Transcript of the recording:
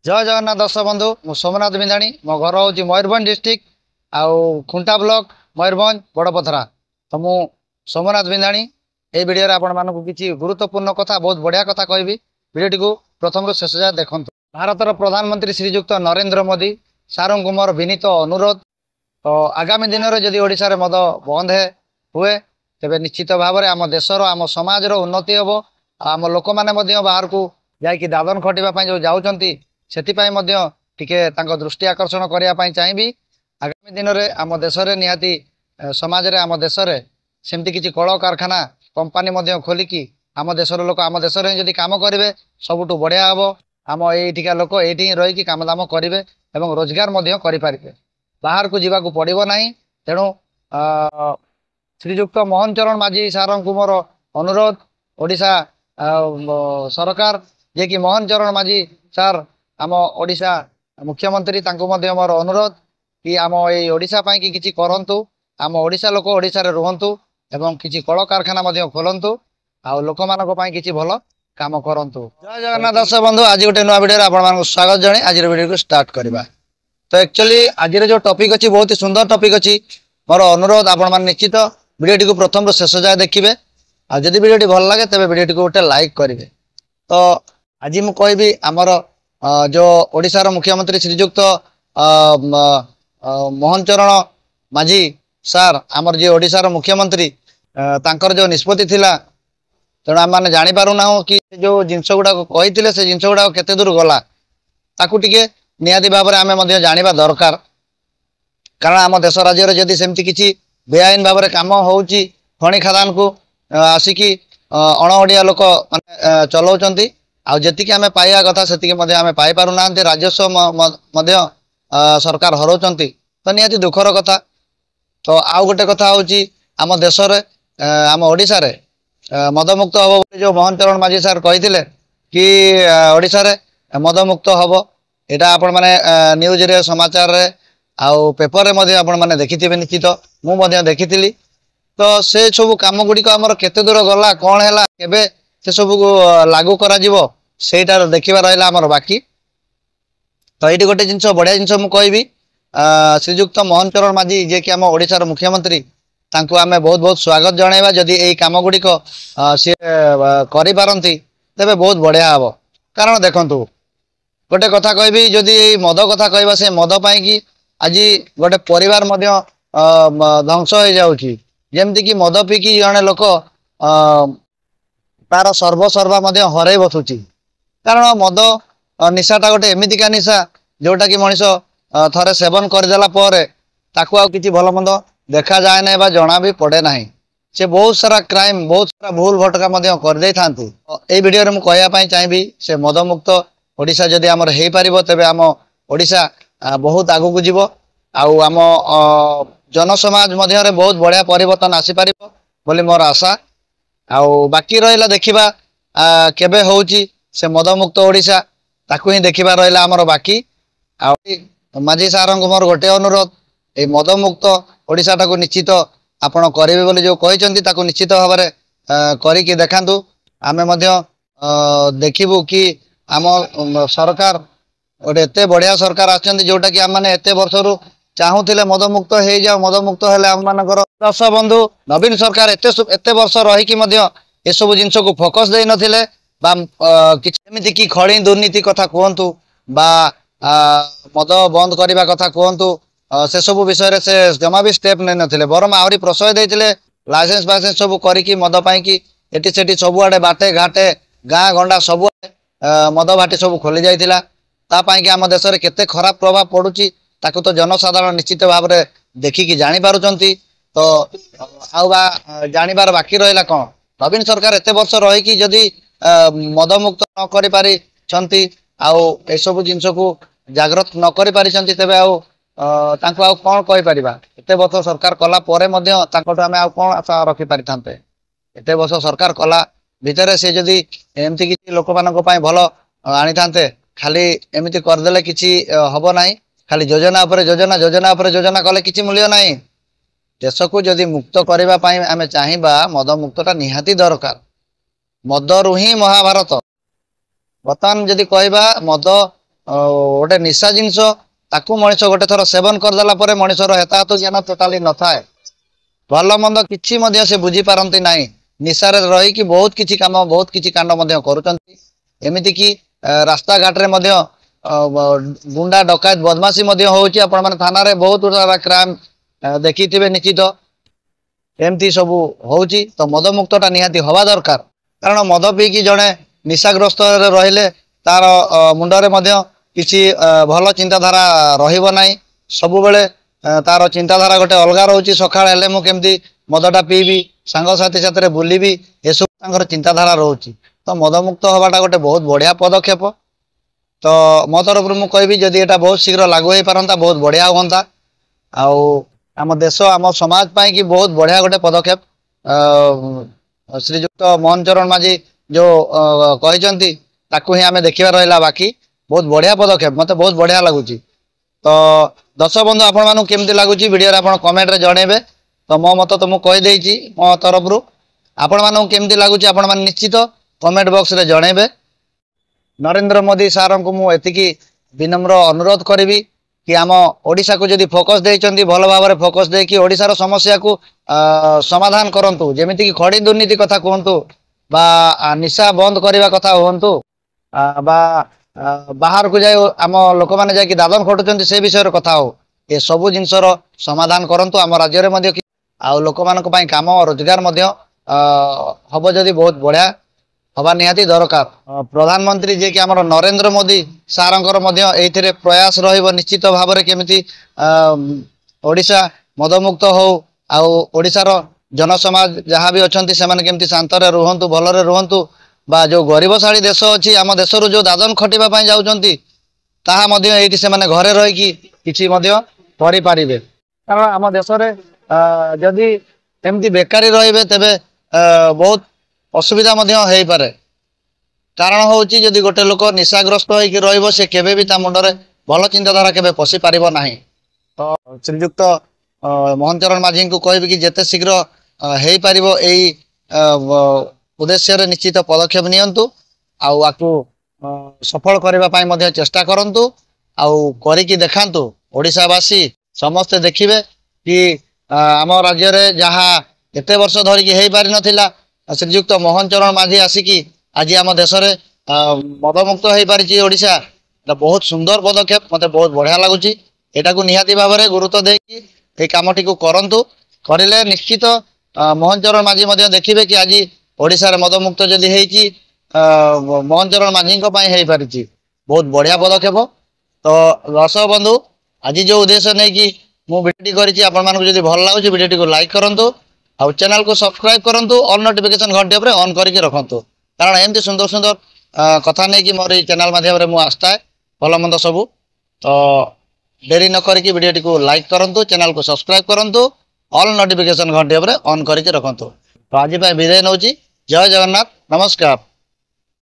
जय जगन्नाथ दर्शक बंधु मु सोमनाथ बिंदाणी मो घर हूँ मयूरभंज डिस्ट्रिक्ट आउ खुंटा ब्लॉक मयूरभंज बड़पथरा। तो मु सोमनाथ बिंदाणी ये वीडियो आपण मानक किसी गुरुत्वपूर्ण कथा बहुत बढ़िया कथा कहबी। वीडियो टी प्रथम रु शेष जाए देखु। भारतर प्रधानमंत्री श्रीजुक्त नरेंद्र मोदी सार को मोर विनीत अनुरोध। तो आगामी दिन में जदि ओडिशा मद बंद हुए तेरे निश्चित भाव में आम देशर आम समाजर उन्नति हम। आम लोक मैंने बाहर को जाकि दादन खटापी जो जाऊँच से दृष्टि आकर्षण करने चाहिए। आगामी दिन में आम देश निहाती समाज रे आम देश सेमती किसी कल कारखाना कंपानी खोलिकी आम देशर लोक आम देश जदि कम करेंगे सबुठ बढ़िया हम। आम यहीटिका लोक ये रही कम दाम करेंगे और रोजगार करें बाहर को जावाक पड़ो ना। तेणु श्रीजुक्त मोहन चरण माझी सार को मोर अनुरोध ओडिशा सरकार जे कि मोहन चरण माझी सार आम ओडिशा मुख्यमंत्री मोर अनुरोध कि आम ये ओडिशा कि किसी करंतु आम ओडिशा लोक ओडिशा रे रुहंतु एवं किसी कल कारखाना खोलंतु आ लोक मानक पई किछि भलो काम करंतु। जय जगन्नाथ दर्शक बंधु आज गोटे नुआ वीडियो आपण मानक स्वागत जणे। आज वीडियो को स्टार्ट करबा। तो एक्चुअली आज जो टॉपिक अच्छी बहुत ही सुंदर टॉपिक अच्छी मोर अनुरोध आपण मान निश्चित वीडियो को प्रथम रो शेष जाए देखिए। आ जदि वीडियो भल लगे तेरे वीडियो को गोटे लाइक करेंगे। तो आज मु कहबी आमर जो ओडिशार मुख्यमंत्री श्रीजुक्त मोहन चरण माझी सार आमर जे ओडिशार मुख्यमंत्री तांकर जो निष्पत्ति थिला तेणु आम मैंने जापारूना कि जो जिनस गुड़ा कही से जिनस गुड़ा केते दूर गला ताकू टिके निहाती भाव में आम जाना दरकार। कारण आम देश राज्य जदि सेमती किसी बेआईन भाव में कम हो खनि खादान को आसिकी अणओडिया लोक माने चलाउछंती आ जेतिकी आमे पाइबा कथा सेतिकी मध्ये आमे पाई पारु नांती राजस्व सरकार हरौछंती। तो निहाती दुखर कथा। तो आउ गोटे कथा होची आम देश रे आम ओडिशा रे मदमुक्त हबो जो मोहन चरण माझी सार कहिथिले कि ओडिशा रे मदमुक्त हबो। एटा आपण माने न्यूज रे समाचार रे आउ पेपर रे मध्ये आपण माने देखिथिबे निश्चित मु मध्ये देखिथिली। तो से सब काम गुड़ी आमर केते दूर गला कौन है केबे से सब को लागू करा जीवो सेटा देखिबा रहला आमर बाकी। तो ये गोटे जिनस बढ़िया जिनस मु कहबी श्रीजुक्त मोहन चरण माझी जे कि आम ओडिशार मुख्यमंत्री तांको आमे बहुत बहुत स्वागत जणाइबा। जदि एई काम गुड़िक सी करि पारंती तेबे बहुत बढ़िया हबो। कारण देखंतु गोटे कथा कहबी जदि एई मद कथा कहबा से मद पाई कि आज गोटे परिवार मध्य ध्वंस हो जाउची। जेमती कि मद पीकी जड़े लोक तार सर्वसर्वा हरई बसुची। कारण मद निशाटा गोटे एमतीका निशा जोटा कि मनीष थरे सेवन करदेला ताकू आ किसी भल मंद देखा जाए ना जना भी पड़े ना। से बहुत सारा क्राइम बहुत सारा भूल भटका कर दे था। ये वीडियो मुझे कहवाई चाहिए से मद मुक्त ओडिशा जदि आमर हो पार तेरे आम ओडिशा बहुत आगू को जीव आम जनसमाज मध्य बहुत बढ़िया परिवर्तन आसीपार बोली मोर आशा। आउ बाकी रहा देखा केबे होउची से मदमुक्त ओडिशा ताकू ही देखा रहा आमर बाकी। माझी सार को मोर गोटे अनुरोध ये मदमुक्त ओडिशा टाको निश्चित आपण करेंगे बोली जो कहते ताकू निश्चित भाव में करिकी देखांतु। आमे मध्य देखिबु कि आम सरकार गोटे एते बढ़िया सरकार आछंती जोटा कि आम माने एते वर्षरु चाहूले मदमुक्त हो जाओ मदमुक्त हेले आम मानकर दर्शक बंधु नवीन सरकार एते वर्ष रहीकि ये सब जिनस को फोकस दे नथिले बा किछि कि खड़ी दुर्नीति कथा कहतु बा मद बंद करने कथा कहतु से सब विषय से जमा भी स्टेप नहीं नथिले बरम आहरी प्रशय देथिले लाइसेंस फाइसेंस सब करिकी मद पाई कि एटी सेठी सबुआडे बाटे घाटे गाँ गंडा सबुआडे मद भाटी सब खोली जाइथिला। ता पाई कि आम देश में केते खराब प्रभाव पड़ुची ताकू तो जनसाधारण निश्चित भाव में देखिकी जानी पारुचंती। तो आउबा जानिबार बाकी रहिला कौन नवीन सरकार एते वर्ष रहीकि जदि मदमुक्त न करि पारि छंती आउ ए सब जिंस को जागृत न करि पारि छंती तेबे आउ तांको आउ कोन कहि परिबा। एते वर्ष सरकार कला परे मध्य तांकोटो आमे आउ कोन आशा रखि पारि थांते। एते वर्ष सरकार कला भितरे से जदि एमती किछि लोक मानको पई भलो आनि थांते खाली एमती करदेले किछि हबो नाही। खाली योजना पर योजना योजना पर योजना कले किछि मूल्य नाही। देश को जदि मुक्त करने आम चाहिए मद मुक्तटा निहाती दरकार। मदरु ही महाभारत बर्तमान जदि कहवा मद गोटे निशा जिनस ताकू मनीष गोटे थर सेवन करदेला मनीषर हेताहत ज्ञान टोटाली न थाए भल मंद किसी से बुझी पारती ना निशारे रही बहुत किसी काम बहुत किसी कांड करमती कि रास्ता घाट रे गुंडा डकायत बदमाशी होने थाना रे बहुत सारा क्राइम देखी थे निश्चित एमती सब हो तो मद मुक्तटा निहाती हवा दरकार कारण मद पीकी जड़े निशाग्रस्त रहिले तार मुंडरे किसी भल चिंताधारा रही सब बेले तार चिंताधारा गोटे अलग रोचे सका मुझे मदटा पीबी सांगसाथी साथ बुलबी ये सब चिंताधारा रोचे तो मदमुक्त हवाटा गोटे बहुत बढ़िया पदक्षेप तो मो तरफ मुझे कहबी जदि यहाँ बहुत शीघ्र लागू हो पारता बहुत बढ़िया हाँ आम देश आम समाज पाई कि बहुत बढ़िया गोटे पदक्षेप श्रीजुक्त मोहन चरण माझी जो कहते ही आम देखा रहा बाकी बहुत बढ़िया पदक्षेप मत बहुत बढ़िया लगुच तो दर्शक बंधु आपण मानू केमती लगुच वीडियो आप कमेंट रे जनइबे तो मो मत तो मुझे कहीदे मो तरफ आपण मानू केमती लगुच आपण मैंने निश्चित कमेंट बॉक्स रे जनइबे नरेंद्र मोदी सार को मुझे विनम्र अनुरोध करी कि आम ओडिशा को जदि फोकस देइचंती भल भाव में फोकस देकी ओडिशार समस्या को समाधान करंतु जेमिति कि खड़ी दुर्नीति कथा कहतु बा निशा बंद करने कथा हूँ बा बाहर को जाए आम लोक मैंने जाकि दादन खटुंट से विषय कथा हो ये सब जिनसर समाधान करंतु आम राज्य में आ लोक मान काम रोजगार हम जदि बहुत बढ़िया हवा निहाती दरकार प्रधानमंत्री जे कि आमर नरेंद्र मोदी सारंकर ये प्रयास रहिबो निश्चित भाव में केमिति ओडिशा मदमुक्त हो आशार जनसमाज जहाँ भी अच्छा से केमती शांत रुहतु भलरे रुहतु बा जो गरीबशाली देश अच्छी आम देश जो दादन खटिबा जाऊँगी ताहा ये घरे रही किसी पारे कारण आम देश जदि एमती बेकारी रे तेबे बहुत असुविधा हो पारे कारण हूँ जदि गोटे लोक निशाग्रस्त हो से केबे भी ता मुंडरे भल चिंताधारा केबे पशि पारिबो नाही तो श्रीजुक्त मोहन चरण माझी को कहबी कि जेते शीघ्र हो पारिबो एई उद्देश्य रे निश्चित पदक्षेप नियंतु आकु सफल करबा पाई मध्ये चेष्टा करंतु करिकी देखांतु ओडिशावासी समस्ते देखिबे कि आम राज्य रे जहाँ एते वर्ष धरिकी हो पारि नथिला श्रीजुक्त मोहन चरण माझी आसिकी आज आम देश में मदमुक्त हो पारी ओडिशा बहुत सुंदर पदक्षेप मत बहुत बढ़िया लगुच यहाँ को निहाती भाव में गुरुत्व देकी कमटी को करंतु करिले निश्चित मोहन चरण माझी देखिए कि आज ओडिशा मदमुक्त जदि होती मोहन चरण माझी हो पारी बहुत बढ़िया पदक्षेप तो दर्शक बंधु आज जो उद्देश्य नहीं कि मुझे वीडियो भल लगुच वीडियो को लाइक करूँ आउ चैनल को सब्सक्राइब करूँ ऑल नोटिफिकेशन घंटे पर ऑन करके रखु कारण एमती सुंदर सुंदर कथा नहीं कि मोर चैनल माध्यम मुझे आसता भल मंद सबू तो डेरी न करी वीडियो को लाइक करूँ चैनल को सब्सक्राइब करूँ ऑल नोटिफिकेशन घंटे पर ऑन करके रखु तो आज विदाय नौ जय जगन्नाथ नमस्कार।